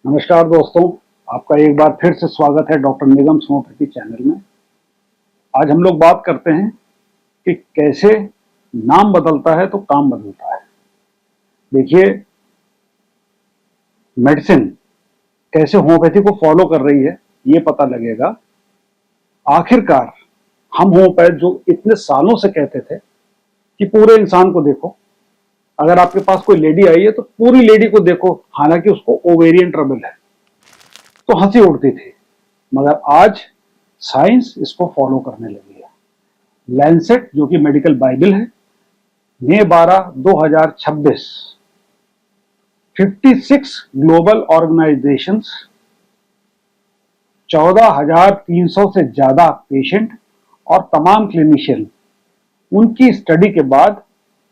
नमस्कार दोस्तों, आपका एक बार फिर से स्वागत है डॉक्टर निगम होम्योपैथी चैनल में। आज हम लोग बात करते हैं कि कैसे नाम बदलता है तो काम बदलता है। देखिए, मेडिसिन कैसे होम्योपैथी को फॉलो कर रही है ये पता लगेगा। आखिरकार हम होम्योपैथ जो इतने सालों से कहते थे कि पूरे इंसान को देखो, अगर आपके पास कोई लेडी आई है तो पूरी लेडी को देखो, हालांकि उसको ओवेरियन ट्रबल है, तो हंसी उड़ती थी। मगर आज साइंस इसको फॉलो करने लगी है। लैंसेट जो कि मेडिकल बाइबल है, मई 12 2026 56 ग्लोबल ऑर्गेनाइजेशंस, 14,300 से ज्यादा पेशेंट और तमाम क्लिनिशियन, उनकी स्टडी के बाद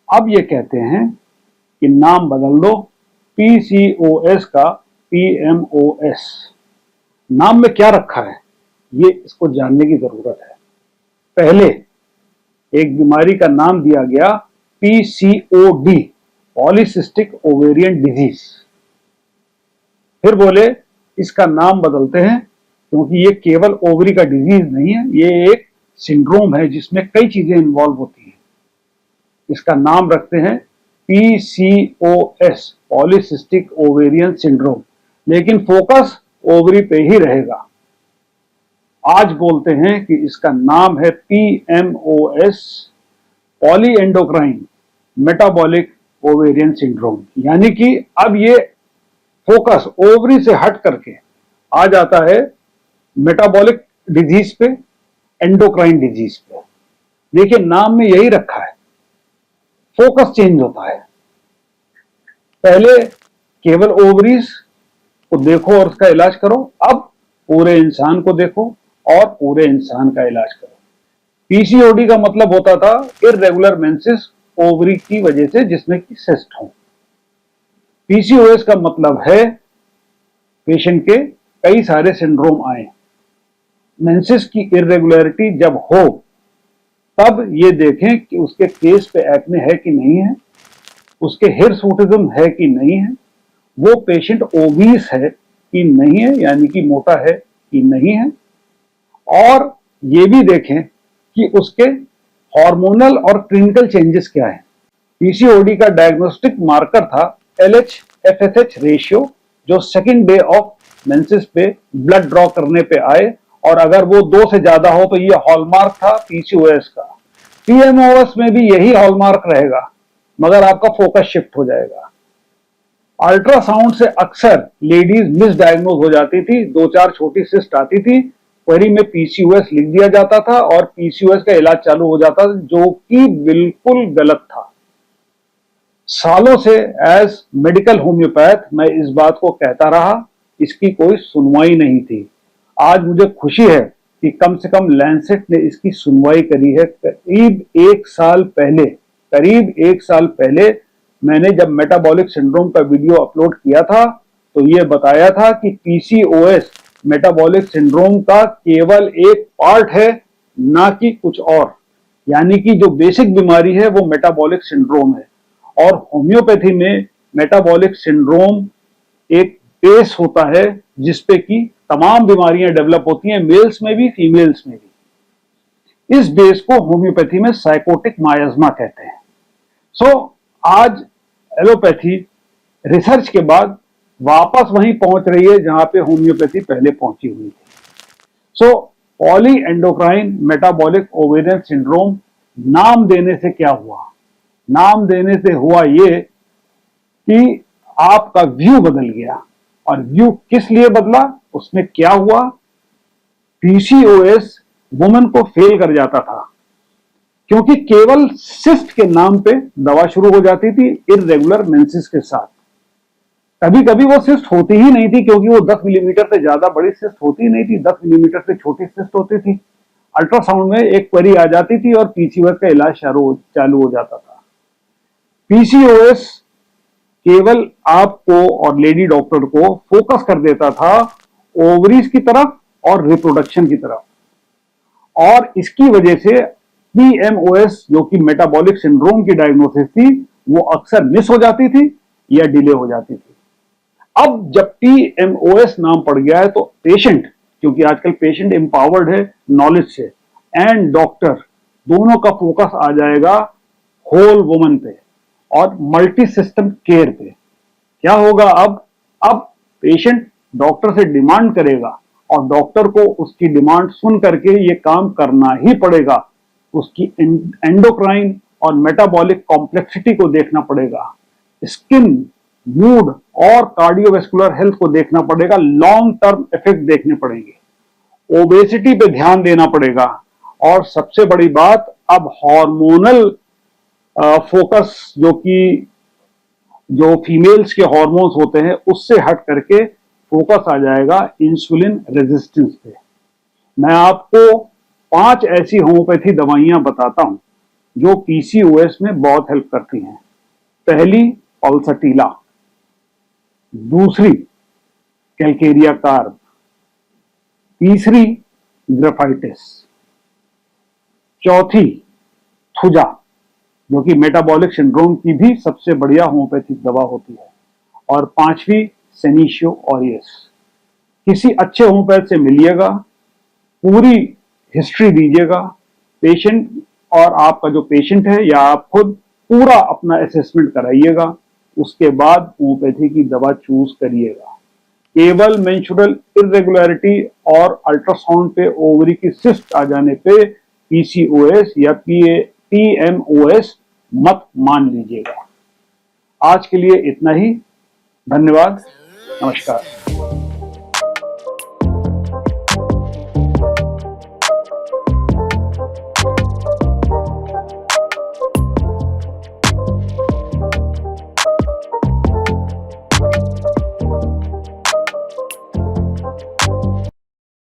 अब ये कहते हैं कि नाम बदल दो पीसीओएस का पीएमओएस। नाम में क्या रखा है ये इसको जानने की जरूरत है। पहले एक बीमारी का नाम दिया गया पीसीओडी, पॉलीसिस्टिक ओवेरियन डिजीज। फिर बोले इसका नाम बदलते हैं क्योंकि ये केवल ओवरी का डिजीज नहीं है, ये एक सिंड्रोम है जिसमें कई चीजें इन्वॉल्व होती हैं। इसका नाम रखते हैं पीसीओएस, पॉलीसिस्टिक ओवेरियन सिंड्रोम, लेकिन फोकस ओवरी पे ही रहेगा। आज बोलते हैं कि इसका नाम है PMOS, poly endocrine metabolic ovarian syndrome. यानी कि अब ये फोकस ओवरी से हट करके आ जाता है मेटाबॉलिक डिजीज पे, एंडोक्राइन डिजीज पे। देखिए, नाम में यही रखा है, फोकस चेंज होता है। पहले केवल ओवरीज को देखो और उसका इलाज करो, अब पूरे इंसान को देखो और पूरे इंसान का इलाज करो। पीसीओडी का मतलब होता था इररेगुलर मेंसेस ओवरी की वजह से जिसमें कि सिस्ट हो। पीसीओएस का मतलब है पेशेंट के कई सारे सिंड्रोम आए। मेंसेस की इररेगुलरिटी जब हो तब ये देखें कि उसके केस पे एक्ने है कि नहीं है, उसके हिरसुटिज्म है कि नहीं है, वो पेशेंट ओबीस है कि नहीं है, यानी कि मोटा है कि नहीं है, और ये भी देखें कि उसके हार्मोनल और क्लिनिकल चेंजेस क्या है। पीसीओडी का डायग्नोस्टिक मार्कर था LH-FSH रेशियो, जो सेकंड डे ऑफ मेंसेस पे ब्लड ड्रॉ करने पे आए, और अगर वो 2 से ज्यादा हो तो ये हॉलमार्क था पीसीओएस का। पीएमओएस में भी यही हॉलमार्क रहेगा, मगर आपका फोकस शिफ्ट हो जाएगा। अल्ट्रासाउंड से अक्सर लेडीज मिसडायग्नोज हो जाती थी, 2-4 छोटी सिस्ट आती थी, क्वेरी में पीसीओएस लिख दिया जाता था और पीसीओएस का इलाज चालू हो जाता था, जो कि बिल्कुल गलत था। सालों से एज मेडिकल होम्योपैथ मैं इस बात को कहता रहा, इसकी कोई सुनवाई नहीं थी। आज मुझे खुशी है कि कम से कम लैंसेट ने इसकी सुनवाई करी है। करीब एक साल पहले मैंने जब मेटाबॉलिक सिंड्रोम का वीडियो अपलोड किया था तो ये बताया था कि पीसीओएस मेटाबॉलिक सिंड्रोम का केवल एक पार्ट है, ना कि कुछ और। यानी कि जो बेसिक बीमारी है वो मेटाबॉलिक सिंड्रोम है, और होम्योपैथी में मेटाबॉलिक सिंड्रोम एक बेस होता है जिसपे कि तमाम बीमारियां डेवलप होती हैं, मेल्स में भी फीमेल्स में भी। इस बेस को होम्योपैथी में साइकोटिक मायज्मा कहते हैं। आज एलोपैथी रिसर्च के बाद वापस वहीं पहुंच रही है जहां पे होम्योपैथी पहले पहुंची हुई थी। Poly endocrine metabolic ovarian syndrome नाम देने से क्या हुआ? नाम देने से हुआ ये कि आपका व्यू बदल गया। और व्यू किस लिए बदला, उसमें क्या हुआ? पीसीओएस वुमेन को फेल कर जाता था क्योंकि केवल सिस्ट के नाम पे दवा शुरू हो जाती थी इररेगुलर मेंसेस के साथ। कभी कभी वो सिस्ट होती ही नहीं थी, क्योंकि वो 10 मिलीमीटर से ज्यादा बड़ी सिस्ट होती ही नहीं थी, 10 मिलीमीटर से छोटी सिस्ट होती थी। अल्ट्रासाउंड में एक क्वेरी आ जाती थी और पीसीओएस का इलाज चालू हो जाता था। पीसीओएस केवल आपको और लेडी डॉक्टर को फोकस कर देता था ओवरीज की तरफ और रिप्रोडक्शन की तरफ, और इसकी वजह से पीएमओएस जो कि मेटाबॉलिक सिंड्रोम की डायग्नोसिस थी वो अक्सर मिस हो जाती थी या डिले हो जाती थी। अब जब PMOS नाम पड़ गया है तो पेशेंट, क्योंकि आजकल पेशेंट एम्पावर्ड है नॉलेज से, एंड डॉक्टर दोनों का फोकस आ जाएगा होल वुमन पे और मल्टी सिस्टम केयर पे। क्या होगा अब पेशेंट डॉक्टर से डिमांड करेगा और डॉक्टर को उसकी डिमांड सुन करके ये काम करना ही पड़ेगा। उसकी एंडोक्राइन और मेटाबॉलिक कॉम्प्लेक्सिटी को देखना पड़ेगा, स्किन, मूड और कार्डियोवैस्कुलर हेल्थ को देखना पड़ेगा, लॉन्ग टर्म इफेक्ट देखने पड़ेंगे, ओबेसिटी पे ध्यान देना पड़ेगा, और सबसे बड़ी बात अब हार्मोनल फोकस, जो फीमेल्स के हार्मोन्स होते हैं उससे हट करके फोकस आ जाएगा इंसुलिन रेजिस्टेंस पे। मैं आपको 5 ऐसी होम्योपैथी दवाइयां बताता हूं जो PCOS में बहुत हेल्प करती हैं। पहली पल्सटीला, दूसरी कैलकेरिया कार्ब, तीसरी ग्रेफाइटिस, चौथी थुजा जो कि मेटाबॉलिक सिंड्रोम की भी सबसे बढ़िया होम्योपैथिक दवा होती है, और पांचवी सेनीशियो ऑरियस। किसी अच्छे होम्योपैथ से मिलिएगा, पूरी हिस्ट्री दीजिएगा पेशेंट, और आपका जो पेशेंट है या आप खुद पूरा अपना असेसमेंट कराइएगा, उसके बाद होम्योपैथी की दवा चूज करिएगा। केवल मेंस्ट्रुअल इरेगुलरिटी और अल्ट्रासाउंड पे ओवरी की सिस्ट आ जाने पे PCOS या PMOS मत मान लीजिएगा। आज के लिए इतना ही। धन्यवाद। नमस्कार।